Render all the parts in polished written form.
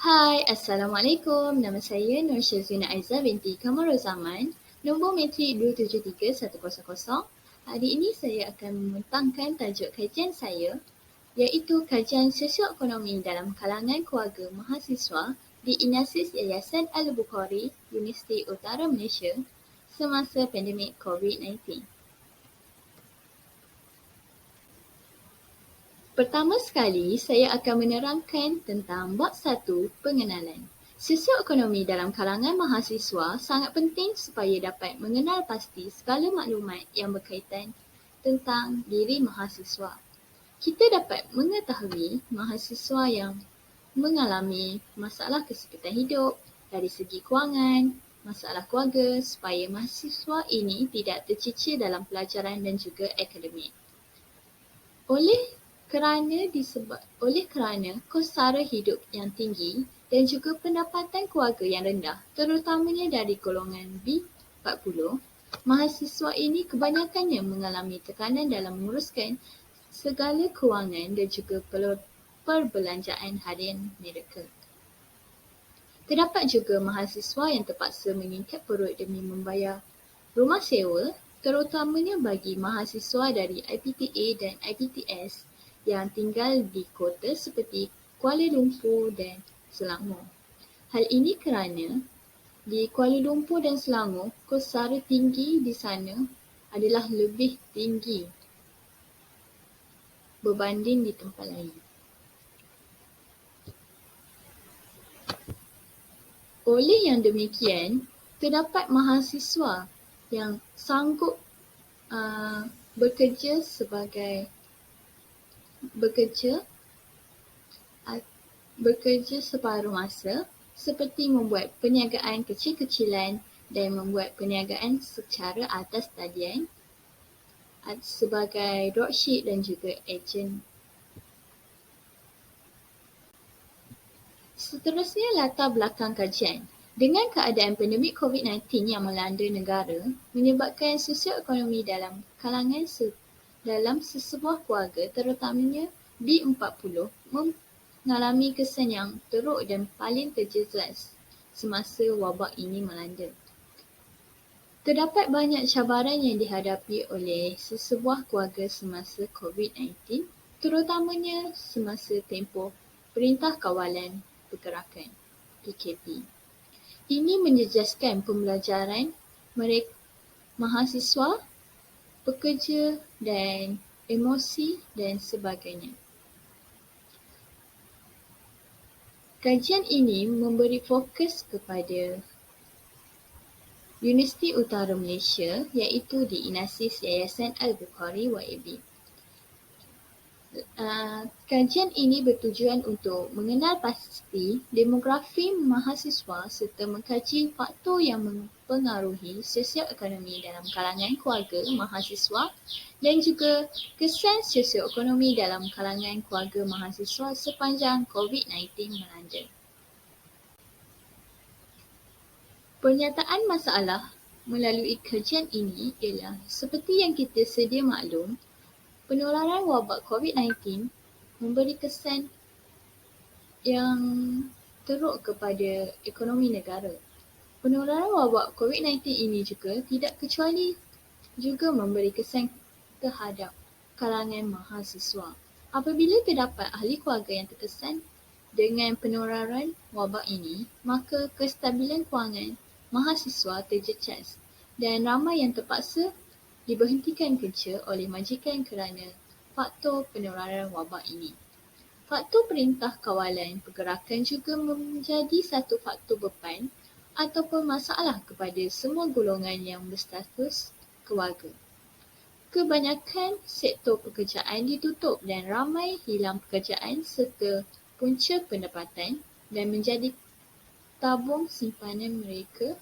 Hai, Assalamualaikum. Nama saya Nur Syazwina Aizah binti Kamarul Zaman, nombor metrik 273-100. Hari ini saya akan membentangkan tajuk kajian saya iaitu kajian sosioekonomi dalam kalangan keluarga mahasiswa di Inasis Yayasan Al-Bukhari, Universiti Utara Malaysia semasa pandemik COVID-19. Pertama sekali, saya akan menerangkan tentang bab 1, pengenalan. Sosioekonomi dalam kalangan mahasiswa sangat penting supaya dapat mengenal pasti segala maklumat yang berkaitan tentang diri mahasiswa. Kita dapat mengetahui mahasiswa yang mengalami masalah kesekitan hidup dari segi kewangan, masalah keluarga supaya mahasiswa ini tidak tercicir dalam pelajaran dan juga akademik. Oleh kerana kos sara hidup yang tinggi dan juga pendapatan keluarga yang rendah, terutamanya dari golongan B40, mahasiswa ini kebanyakannya mengalami tekanan dalam menguruskan segala kewangan dan juga perbelanjaan harian mereka. Terdapat juga mahasiswa yang terpaksa mengikat perut demi membayar rumah sewa, terutamanya bagi mahasiswa dari IPTA dan IPTS yang tinggal di kota seperti Kuala Lumpur dan Selangor. Hal ini kerana di Kuala Lumpur dan Selangor, kos sara tinggi di sana adalah lebih tinggi berbanding di tempat lain. Oleh yang demikian, terdapat mahasiswa yang sanggup bekerja separuh masa seperti membuat perniagaan kecil-kecilan dan membuat perniagaan secara atas talian sebagai dropship dan juga ejen. Seterusnya, latar belakang kajian. Dengan keadaan pandemik COVID-19 yang melanda negara menyebabkan sosioekonomi dalam kalangan dalam sesebuah keluarga terutamanya B40 mengalami kesan yang teruk dan paling terjejas semasa wabak ini melanda. Terdapat banyak cabaran yang dihadapi oleh sesebuah keluarga semasa COVID-19, terutamanya semasa tempoh Perintah Kawalan Pergerakan (PKP). Ini menjejaskan pembelajaran mereka, mahasiswa, pekerja dan emosi dan sebagainya. Kajian ini memberi fokus kepada Universiti Utara Malaysia iaitu di Inasis Yayasan Al-Bukhari YAB. Kajian ini bertujuan untuk mengenal pasti demografi mahasiswa serta mengkaji faktor yang mempengaruhi sosioekonomi dalam kalangan keluarga mahasiswa dan juga kesan sosioekonomi dalam kalangan keluarga mahasiswa sepanjang COVID-19 melanda. Pernyataan masalah melalui kajian ini ialah seperti yang kita sedia maklum, penularan wabak COVID-19 memberi kesan yang teruk kepada ekonomi negara. Penularan wabak COVID-19 ini juga tidak kecuali juga memberi kesan terhadap kalangan mahasiswa. Apabila terdapat ahli keluarga yang terkesan dengan penularan wabak ini, maka kestabilan kewangan mahasiswa terjejas dan ramai yang terpaksa diberhentikan kerja oleh majikan kerana faktor penularan wabak ini. Faktor Perintah Kawalan Pergerakan juga menjadi satu faktor beban ataupun masalah kepada semua golongan yang berstatus keluarga. Kebanyakan sektor pekerjaan ditutup dan ramai hilang pekerjaan serta punca pendapatan dan menjadi tabung simpanan mereka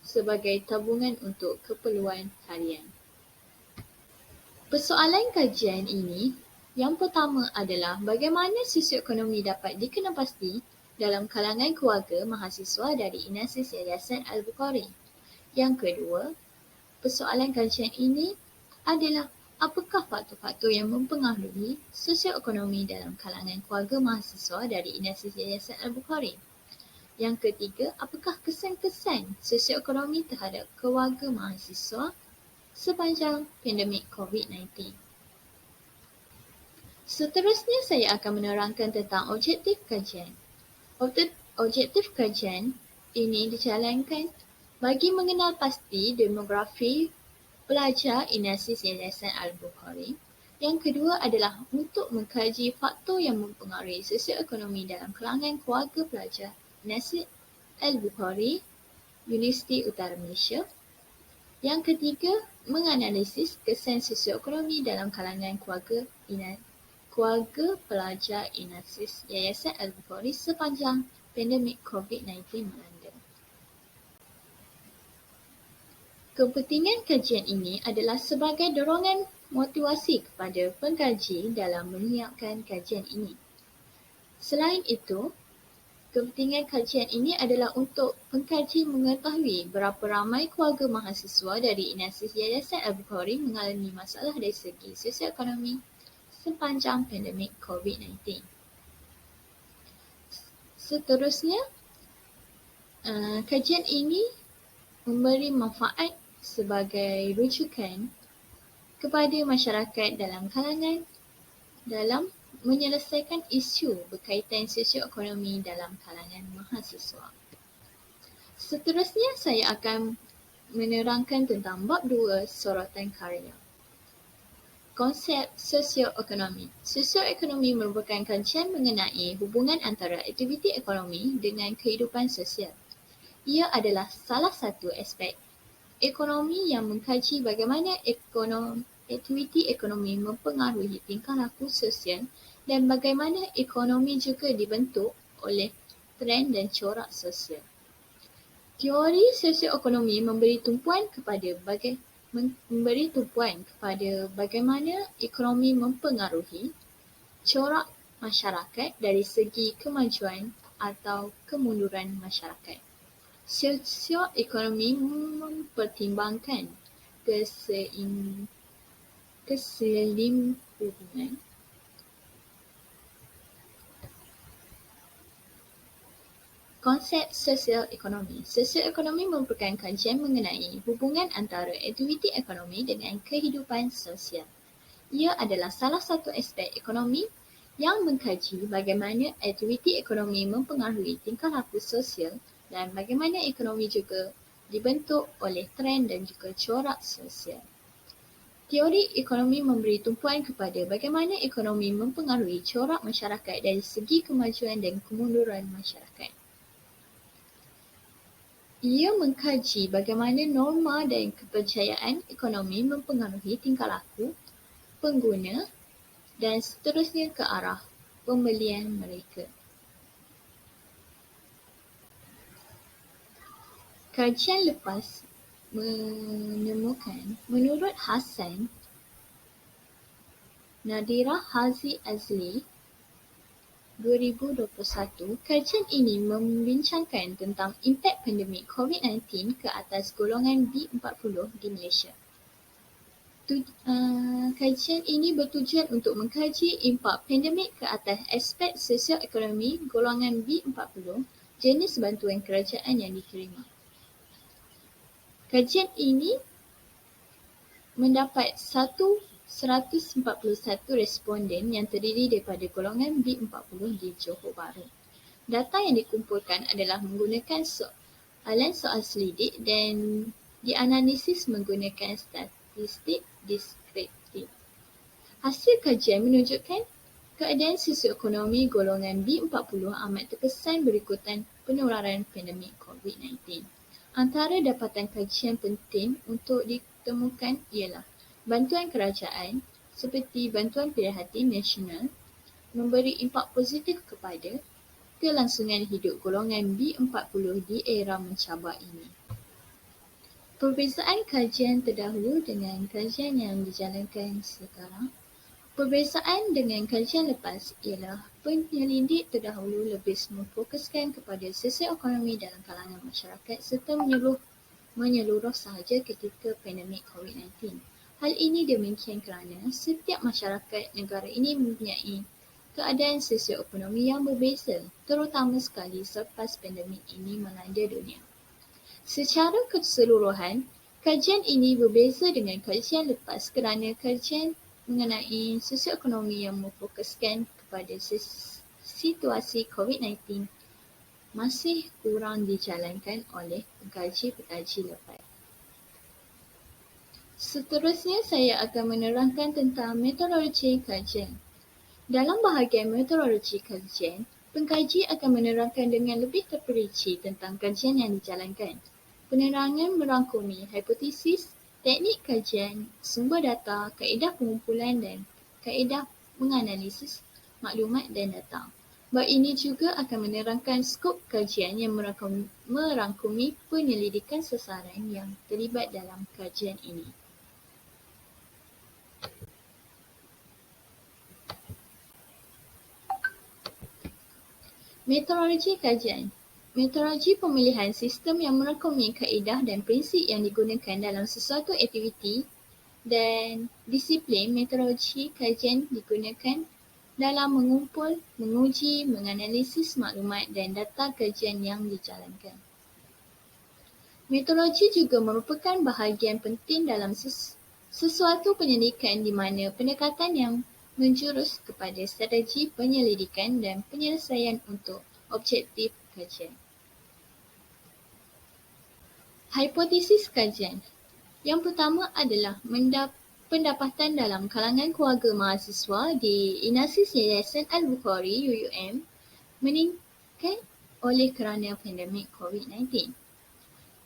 sebagai tabungan untuk keperluan harian. Persoalan kajian ini yang pertama adalah bagaimana sosioekonomi dapat dikenal pasti dalam kalangan keluarga mahasiswa dari Inasis Yayasan Al-Bukhari. Yang kedua, persoalan kajian ini adalah apakah faktor-faktor yang mempengaruhi sosioekonomi dalam kalangan keluarga mahasiswa dari Inasis Yayasan Al-Bukhari. Yang ketiga, apakah kesan-kesan sosioekonomi terhadap keluarga mahasiswa sepanjang pandemik COVID-19? Seterusnya saya akan menerangkan tentang objektif kajian. Objektif kajian ini dijalankan bagi mengenal pasti demografi pelajar Inasis Yayasan Al-Bukhari. Yang kedua adalah untuk mengkaji faktor yang mempengaruhi sosioekonomi dalam kalangan keluarga pelajar Inasis Al-Bukhari, Universiti Utara Malaysia. Yang ketiga, menganalisis kesan sosioekonomi dalam kalangan keluarga pelajar Inasis Yayasan Al-Bukhari sepanjang pandemik COVID-19 melanda. Kepentingan kajian ini adalah sebagai dorongan motivasi kepada pengkaji dalam menyiapkan kajian ini. Selain itu, kepentingan kajian ini adalah untuk pengkaji mengetahui berapa ramai keluarga mahasiswa dari Inasis Yayasan Al-Bukhari mengalami masalah dari segi sosioekonomi sepanjang pandemik COVID-19. Seterusnya, kajian ini memberi manfaat sebagai rujukan kepada masyarakat dalam kalangan dalam menyelesaikan isu berkaitan sosioekonomi dalam kalangan mahasiswa. Seterusnya saya akan menerangkan tentang bab 2 sorotan karya. Konsep sosioekonomi. Sosioekonomi merupakan kajian mengenai hubungan antara aktiviti ekonomi dengan kehidupan sosial. Ia adalah salah satu aspek ekonomi yang mengkaji bagaimana aktiviti ekonomi mempengaruhi tingkah laku sosial dan bagaimana ekonomi juga dibentuk oleh trend dan corak sosial. Teori sosioekonomi memberi tumpuan kepada bagaimana ekonomi mempengaruhi corak masyarakat dari segi kemajuan atau kemunduran masyarakat. Sosioekonomi mempertimbangkan keselimpuhan konsep sosial ekonomi. Sosioekonomi merupakan kajian mengenai hubungan antara aktiviti ekonomi dengan kehidupan sosial. Ia adalah salah satu aspek ekonomi yang mengkaji bagaimana aktiviti ekonomi mempengaruhi tingkah laku sosial dan bagaimana ekonomi juga dibentuk oleh trend dan juga corak sosial. Teori ekonomi memberi tumpuan kepada bagaimana ekonomi mempengaruhi corak masyarakat dari segi kemajuan dan kemunduran masyarakat. Ia mengkaji bagaimana norma dan kepercayaan ekonomi mempengaruhi tingkah laku pengguna dan seterusnya ke arah pembelian mereka. Kajian lepas menemukan, menurut Hassan Nadira Hazi Azli 2021, kajian ini membincangkan tentang impak pandemik COVID-19 ke atas golongan B40 di Malaysia. Kajian ini bertujuan untuk mengkaji impak pandemik ke atas aspek sosioekonomi golongan B40, jenis bantuan kerajaan yang diterima. Kajian ini mendapat 141 responden yang terdiri daripada golongan B40 di Johor Bahru. Data yang dikumpulkan adalah menggunakan soalan soal selidik dan dianalisis menggunakan statistik deskriptif. Hasil kajian menunjukkan keadaan sosioekonomi golongan B40 amat terkesan berikutan penularan pandemik COVID-19. Antara dapatan kajian penting untuk ditemukan ialah bantuan kerajaan seperti bantuan pilihan hati nasional memberi impak positif kepada kelangsungan hidup golongan B40 di era mencabar ini. Perbezaan kajian terdahulu dengan kajian yang dijalankan sekarang. Perbezaan dengan kajian lepas ialah penyelidik terdahulu lebih memfokuskan kepada sosioekonomi dalam kalangan masyarakat serta menyeluruh sahaja ketika pandemik COVID-19. Hal ini demikian kerana setiap masyarakat negara ini mempunyai keadaan sosioekonomi yang berbeza, terutama sekali selepas pandemik ini melanda dunia. Secara keseluruhan, kajian ini berbeza dengan kajian lepas kerana kajian mengenai sosioekonomi yang memfokuskan kepada situasi COVID-19 masih kurang dijalankan oleh pengkaji-pengkaji lepas. Seterusnya, saya akan menerangkan tentang metodologi kajian. Dalam bahagian metodologi kajian, pengkaji akan menerangkan dengan lebih terperinci tentang kajian yang dijalankan. Penerangan merangkumi hipotesis, teknik kajian, sumber data, kaedah pengumpulan dan kaedah menganalisis maklumat dan data. Bab ini juga akan menerangkan skop kajian yang merangkumi penyelidikan sasaran yang terlibat dalam kajian ini. Metodologi kajian. Metodologi pemilihan sistem yang merangkumi kaedah dan prinsip yang digunakan dalam sesuatu aktiviti dan disiplin metodologi kajian digunakan dalam mengumpul, menguji, menganalisis maklumat dan data kajian yang dijalankan. Metodologi juga merupakan bahagian penting dalam sesuatu penyelidikan di mana pendekatan yang menjurus kepada strategi penyelidikan dan penyelesaian untuk objektif kajian. Hipotesis kajian. Yang pertama adalah pendapatan dalam kalangan keluarga mahasiswa di Inasis Yayasan Al-Bukhari UUM meningkat oleh kerana pandemik COVID-19.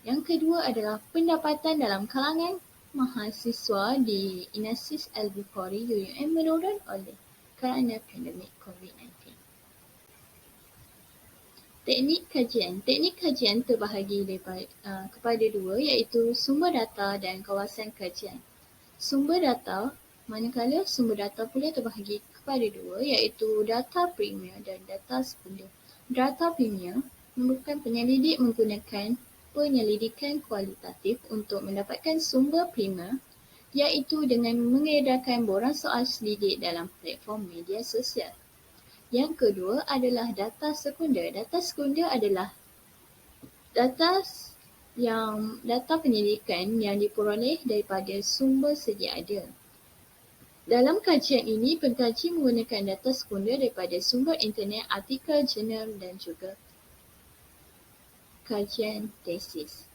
Yang kedua adalah pendapatan dalam kalangan mahasiswa di Inasis Al-Bukhari UUM menurun oleh kerana pandemik COVID-19. Teknik kajian. Teknik kajian terbahagi kepada dua, iaitu sumber data dan kawasan kajian. Sumber data, manakala sumber data pula terbahagi kepada dua, iaitu data primer dan data sekunder. Data primer merupakan penyelidik menggunakan penyelidikan kualitatif untuk mendapatkan sumber primer, iaitu dengan mengedarkan borang soal selidik dalam platform media sosial. Yang kedua adalah data sekunder. Data sekunder adalah data penyelidikan yang diperoleh daripada sumber sedia ada. Dalam kajian ini, pengkaji menggunakan data sekunder daripada sumber internet, artikel, jurnal dan juga kajian tesis.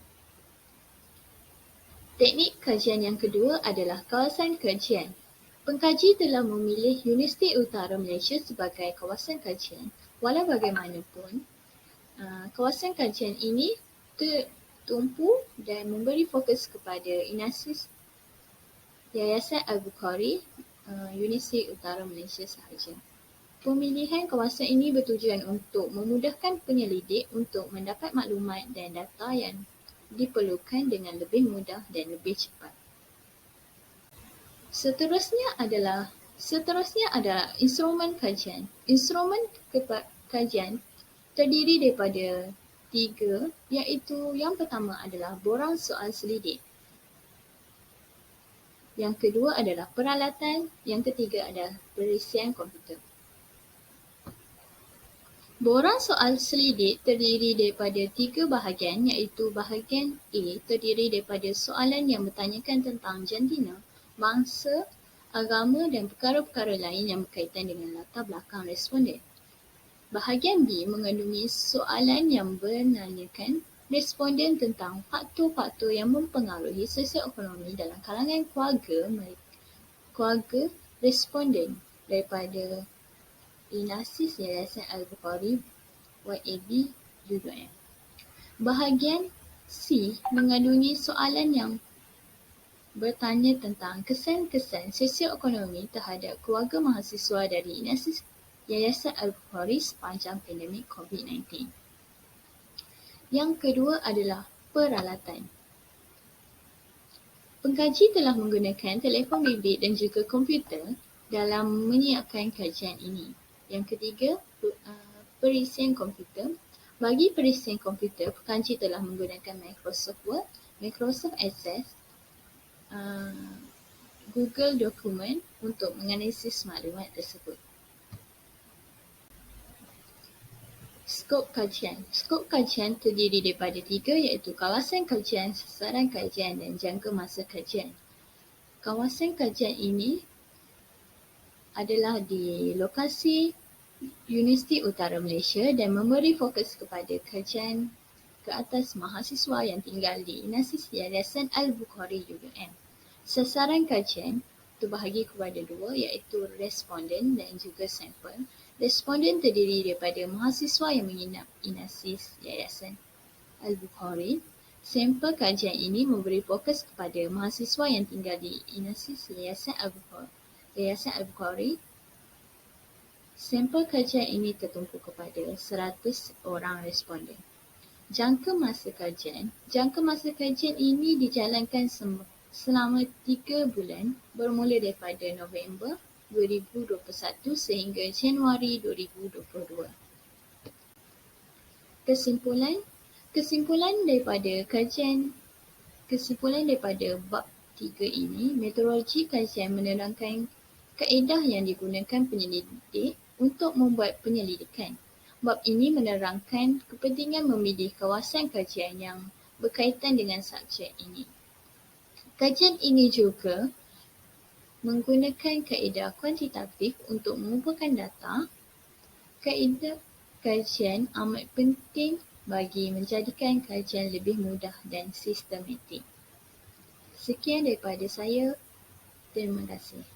Teknik kajian yang kedua adalah kawasan kajian. Pengkaji telah memilih Universiti Utara Malaysia sebagai kawasan kajian. Walau bagaimanapun, kawasan kajian ini tertumpu dan memberi fokus kepada Inasis Yayasan Al-Bukhari Universiti Utara Malaysia sahaja. Pemilihan kawasan ini bertujuan untuk memudahkan penyelidik untuk mendapat maklumat dan data yang diperlukan dengan lebih mudah dan lebih cepat. Seterusnya adalah instrumen kajian. Instrumen kajian terdiri daripada tiga, iaitu yang pertama adalah borang soal selidik. Yang kedua adalah peralatan, yang ketiga adalah perisian komputer. Borang soal selidik terdiri daripada tiga bahagian, iaitu bahagian A terdiri daripada soalan yang bertanyakan tentang jantina, bangsa, agama dan perkara-perkara lain yang berkaitan dengan latar belakang responden. Bahagian B mengandungi soalan yang menanyakan responden tentang faktor-faktor yang mempengaruhi sosioekonomi dalam kalangan keluarga responden daripada Inasis Yayasan Al-Bukhari YAB UUM. Bahagian C mengandungi soalan yang bertanya tentang kesan-kesan sosioekonomi terhadap keluarga mahasiswa dari Inasis Yayasan Al-Bukhari sepanjang pandemik COVID-19. Yang kedua adalah peralatan. Pengkaji telah menggunakan telefon bimbit dan juga komputer dalam menyiapkan kajian ini. Yang ketiga, perisian komputer. Bagi perisian komputer, pengkaji telah menggunakan Microsoft Word, Microsoft Access, Google Dokumen untuk menganalisis maklumat tersebut. Skop kajian. Skop kajian terdiri daripada 3 iaitu kawasan kajian, sasaran kajian dan jangka masa kajian. Kawasan kajian ini adalah di lokasi Universiti Utara Malaysia dan memberi fokus kepada kajian ke atas mahasiswa yang tinggal di Inasis Yayasan Al-Bukhari UUM. Sasaran kajian terbahagi kepada 2 iaitu responden dan juga sampel. Responden terdiri daripada mahasiswa yang menginap Inasis Yayasan Al-Bukhari. Sampel kajian ini memberi fokus kepada mahasiswa yang tinggal di Inasis Yayasan Al-Bukhari. Sampel kajian ini tertumpu kepada 100 orang responden. Jangka masa kajian. Jangka masa kajian ini dijalankan selama 3 bulan bermula daripada November 2021 sehingga Januari 2022. Kesimpulan daripada bab 3 ini, metodologi kajian menerangkan kaedah yang digunakan penyelidik untuk membuat penyelidikan. Bab ini menerangkan kepentingan memilih kawasan kajian yang berkaitan dengan subjek ini. Kajian ini juga menggunakan kaedah kuantitatif untuk mengumpulkan data. Kaedah kajian amat penting bagi menjadikan kajian lebih mudah dan sistematik. Sekian daripada saya. Terima kasih.